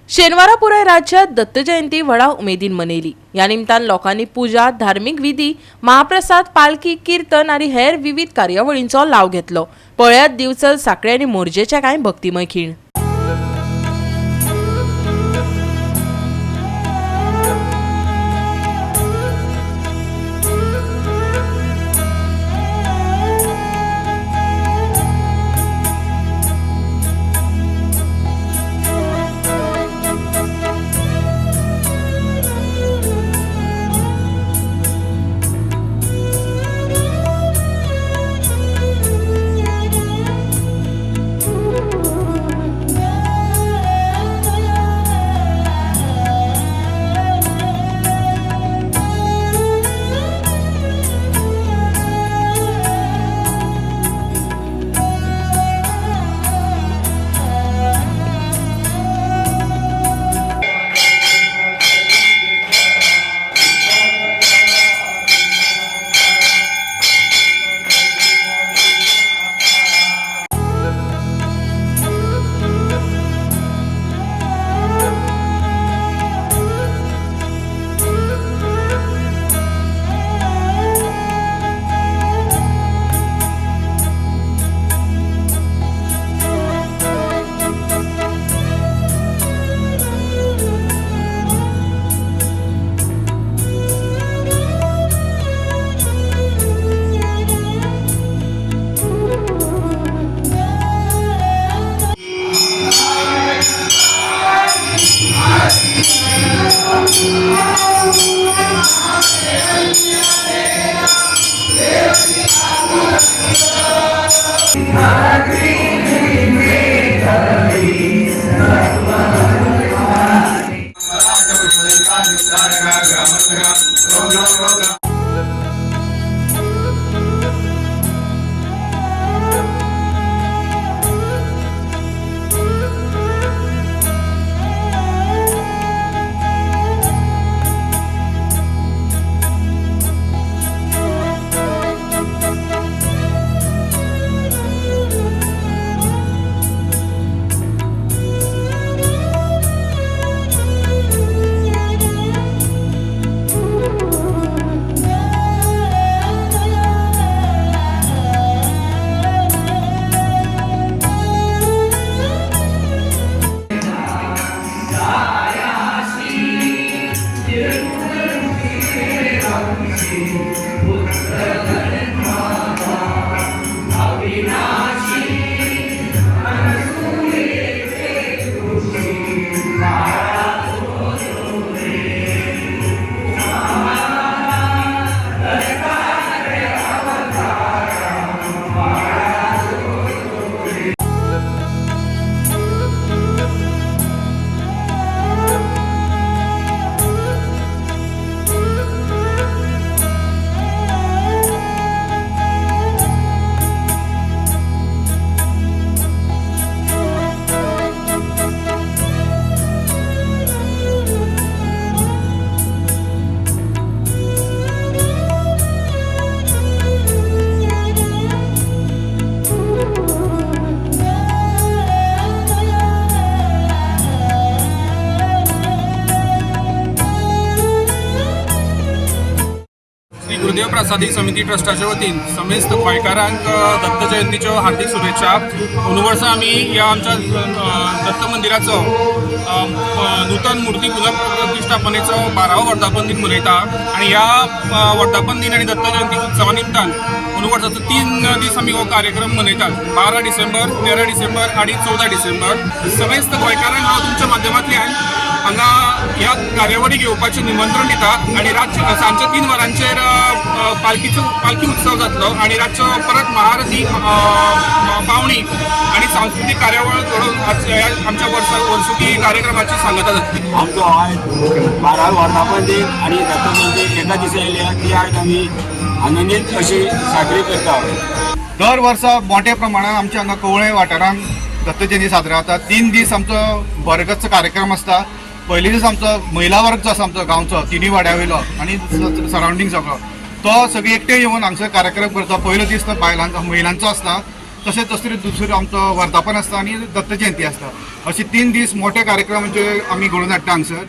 शेनवारा पुराय राज्यात दत्त जयंती व्हडा उमेदीन मनयली। या निमतान लोकांनी पूजा, धार्मिक विधी, महाप्रसाद, पालखी, कीर्तन आणि हेर विविध कार्यावळींचो लाव घेतलो। पळयात दिवचल साखळे आणि मोरजेच्या कांय भक्तिमय खीण। गुरुदेव प्रसादी समिती ट्रस्टाच्या वतीन समेस्त गोंयकारांक दत्त जयंतीच्यो हार्दिक शुभेच्छा। अंदू वर्सा आमी ह्या आमच्या दत्त मंदिराचो नूतन मूर्ती पुनर्प्रतिष्ठापनेचो 12वो वर्धापन दिन मनयता आणि ह्या वर्धापन दिन आणि दत्त जयंती उत्सवा निमतान अंदू वर्साचो 3 दीस आमी हो कार्यक्रम मनयतात। 12 डिसेंबर, 13 डिसेंबर आणि 14 डिसेंबर। समेस्त गोंयकारांक हांव तुमच्या माध्यमांतल्यान हांगा ह्या कार्यावळीक येवपाचें निमंत्रण दिता आणि सांजचे 3 वरांचेर पालखी उत्सव जातलो आणि रातचो परत महाआरती, पावणी आणि सांस्कृतिक कार्यावळ घडोवन आमच्या वर्सुकी कार्यक्रमाची सांगता जातली। आमचो आयज 12 वर्धापन दिन आणि दत्त जयंती एका दिसा येयल्या ती आयज आमी आनंदीत अशी साजरी करता। दर वर्सा मोठ्या प्रमाणात आमच्या हांगा कवळे वाठारांत दत्त जयंती साजरा जाता। 3 दीस आमचो बरगतचो कार्यक्रम आसता। पयले दीस आमचो महिला वर्ग जो आसा आमचो गांवचो तिनी वाड्यावयलो आनी सरावंडींग सगळो तो सगळी एकटे येवन हांगसर कार्यक्रम करता। पयलो दीस तो बायलांचो महिलांचो आसता, तशेंच दुसरो आमचो वर्धापन आसता आनी दत्त जयंती आसता. अशे 3 दीस मोठे कार्यक्रमांचे आमी घडोवन हाडटा हांगसर.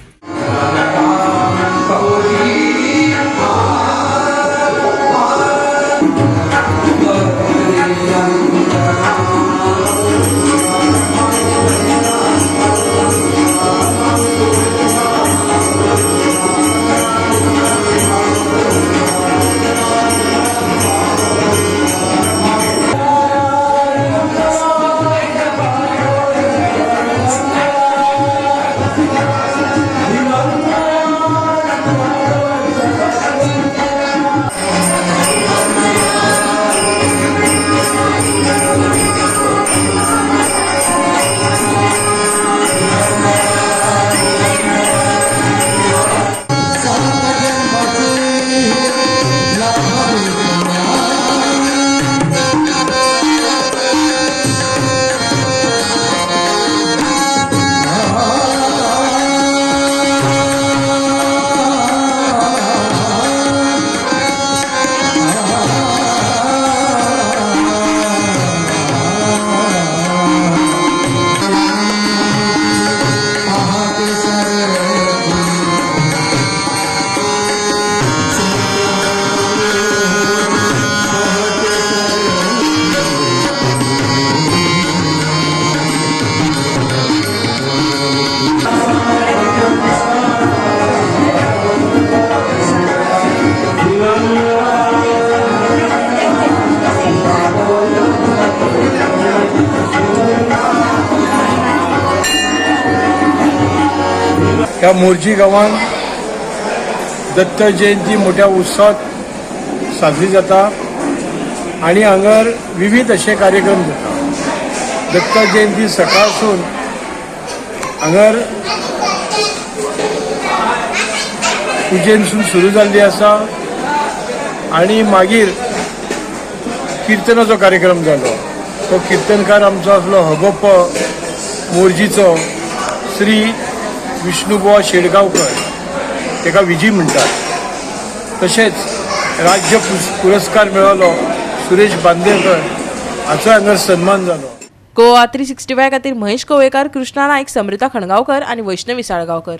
ह्या मोर्जी गांवांत दत्त जयंती मोठ्या उत्सवात साजरी जाता आणि हांगर विविध असे कार्यक्रम जाता. दत्त जयंती सकाळसून हांगर पुजेनसून सुरू जाल्ली आसा आणि मागीर किर्तनाचो कार्यक्रम जालो. तो किर्तनकार आमचो आसलो हगोप्प मोर्जीचो श्री विष्णुबुवा शेडगांवकर, ताका विजी म्हणटात. तशेंच राज्य पुरस्कार मेळ्ळलो सुरेश बांदेकर हाचो हांगर सन्मान जालो. गोवा 365 खातीर महेश कवळेकार, कृष्णा नायक, समृता खणगांवकर आनी वैष्णवी साळगांवकर.